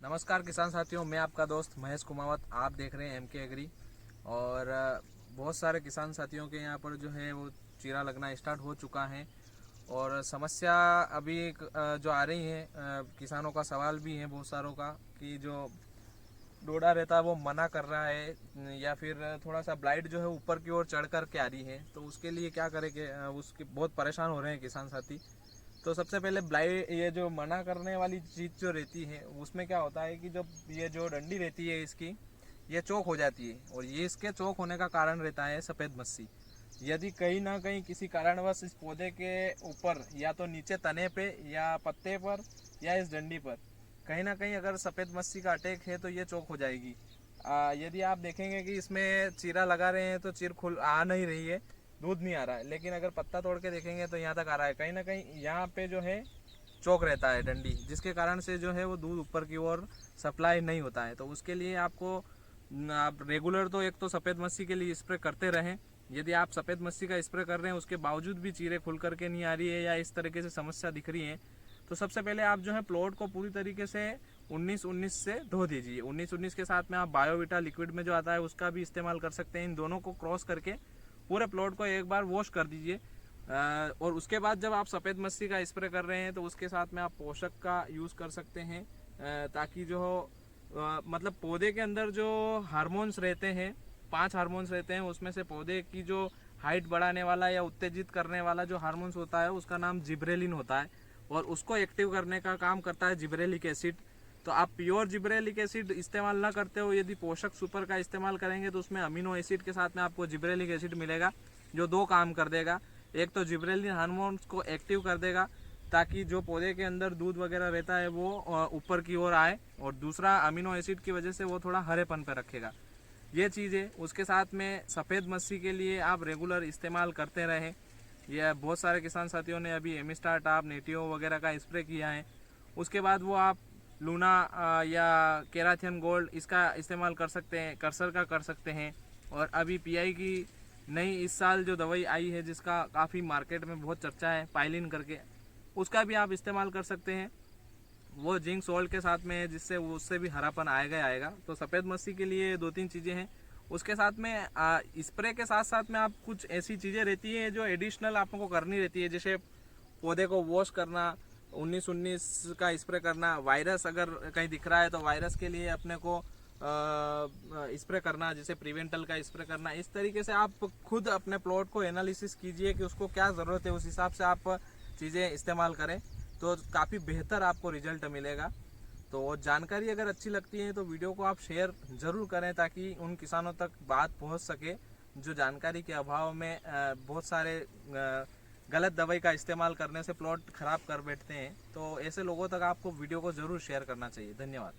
नमस्कार किसान साथियों, मैं आपका दोस्त महेश कुमावत। आप देख रहे हैं एमके एग्री। और बहुत सारे किसान साथियों के यहाँ पर जो है वो चीरा लगना स्टार्ट हो चुका है। और समस्या अभी जो आ रही है, किसानों का सवाल भी है बहुत सारों का कि जो डोडा रहता है वो मना कर रहा है या फिर थोड़ा सा ब्लाइट जो है ऊपर की ओर चढ़ कर के आ रही है। तो उसके लिए क्या करें कि उसके बहुत परेशान हो रहे हैं किसान साथी। तो सबसे पहले ब्लाइट, ये जो मना करने वाली चीज़ जो रहती है उसमें क्या होता है कि जब ये जो डंडी रहती है इसकी, ये चौक हो जाती है। और ये इसके चौक होने का कारण रहता है सफ़ेद मस्सी। यदि कहीं ना कहीं किसी कारणवश इस पौधे के ऊपर या तो नीचे तने पे या पत्ते पर या इस डंडी पर कहीं ना कहीं अगर सफ़ेद मस्सी का अटैक है तो ये चौक हो जाएगी। यदि आप देखेंगे कि इसमें चीरा लगा रहे हैं तो चीर खुल आ नहीं रही है, दूध नहीं आ रहा है। लेकिन अगर पत्ता तोड़ के देखेंगे तो यहाँ तक आ रहा है। कहीं ना कहीं यहाँ पे जो है चौक रहता है डंडी, जिसके कारण से जो है वो दूध ऊपर की ओर सप्लाई नहीं होता है। तो उसके लिए आपको आप रेगुलर तो एक तो सफ़ेद मस्सी के लिए स्प्रे करते रहें। यदि आप सफ़ेद मस्सी का स्प्रे कर रहे हैं उसके बावजूद भी चीरे खुल करके नहीं आ रही है या इस तरीके से समस्या दिख रही है, तो सबसे पहले आप जो है प्लॉट को पूरी तरीके से 19-19 से धो दीजिए। 19-19 के साथ में आप बायोविटा लिक्विड में जो आता है उसका भी इस्तेमाल कर सकते हैं। इन दोनों को क्रॉस करके पूरे प्लॉट को एक बार वॉश कर दीजिए। और उसके बाद जब आप सफ़ेद मस्सी का स्प्रे कर रहे हैं तो उसके साथ में आप पोषक का यूज़ कर सकते हैं, ताकि जो मतलब पौधे के अंदर जो हार्मोन्स रहते हैं, 5 हार्मोन्स रहते हैं, उसमें से पौधे की जो हाइट बढ़ाने वाला या उत्तेजित करने वाला जो हार्मोन्स होता है उसका नाम जिब्रेलिन होता है। और उसको एक्टिव करने का काम करता है जिब्रेलिक एसिड। तो आप प्योर जिब्रेलिक एसिड इस्तेमाल ना करते हो, यदि पोषक सुपर का इस्तेमाल करेंगे तो उसमें अमीनो एसिड के साथ में आपको जिब्रेलिक एसिड मिलेगा, जो दो काम कर देगा। एक तो जिब्रेलिन हार्मोन्स को एक्टिव कर देगा ताकि जो पौधे के अंदर दूध वगैरह रहता है वो ऊपर की ओर आए, और दूसरा अमीनो एसिड की वजह से वो थोड़ा हरेपन पर रखेगा। ये चीज़ें उसके साथ में सफ़ेद मस्सी के लिए आप रेगुलर इस्तेमाल करते रहें। यह बहुत सारे किसान साथियों ने अभी एमिस्टार टाप, नेटियो वगैरह का स्प्रे किया है। उसके बाद वो आप लूना या केराथियन गोल्ड इसका इस्तेमाल कर सकते हैं, कर्सर का कर सकते हैं। और अभी पीआई की नई इस साल जो दवाई आई है जिसका काफ़ी मार्केट में बहुत चर्चा है, पाइलिन करके, उसका भी आप इस्तेमाल कर सकते हैं। वो जिंक सोल्ट के साथ में है, जिससे वो उससे भी हरापन आएगा आएगा। तो सफ़ेद मस्सी के लिए 2-3 चीज़ें हैं। उसके साथ में स्प्रे के साथ साथ में आप कुछ ऐसी चीज़ें रहती हैं जो एडिशनल आपको करनी रहती है, जैसे पौधे को वॉश करना, 19-19 का स्प्रे करना, वायरस अगर कहीं दिख रहा है तो वायरस के लिए अपने को स्प्रे करना, जैसे प्रिवेंटल का स्प्रे करना। इस तरीके से आप खुद अपने प्लॉट को एनालिसिस कीजिए कि उसको क्या ज़रूरत है, उस हिसाब से आप चीज़ें इस्तेमाल करें तो काफ़ी बेहतर आपको रिजल्ट मिलेगा। तो जानकारी अगर अच्छी लगती है तो वीडियो को आप शेयर ज़रूर करें ताकि उन किसानों तक बात पहुंच सके जो जानकारी के अभाव में बहुत सारे गलत दवाई का इस्तेमाल करने से प्लॉट ख़राब कर बैठते हैं। तो ऐसे लोगों तक आपको वीडियो को ज़रूर शेयर करना चाहिए। धन्यवाद।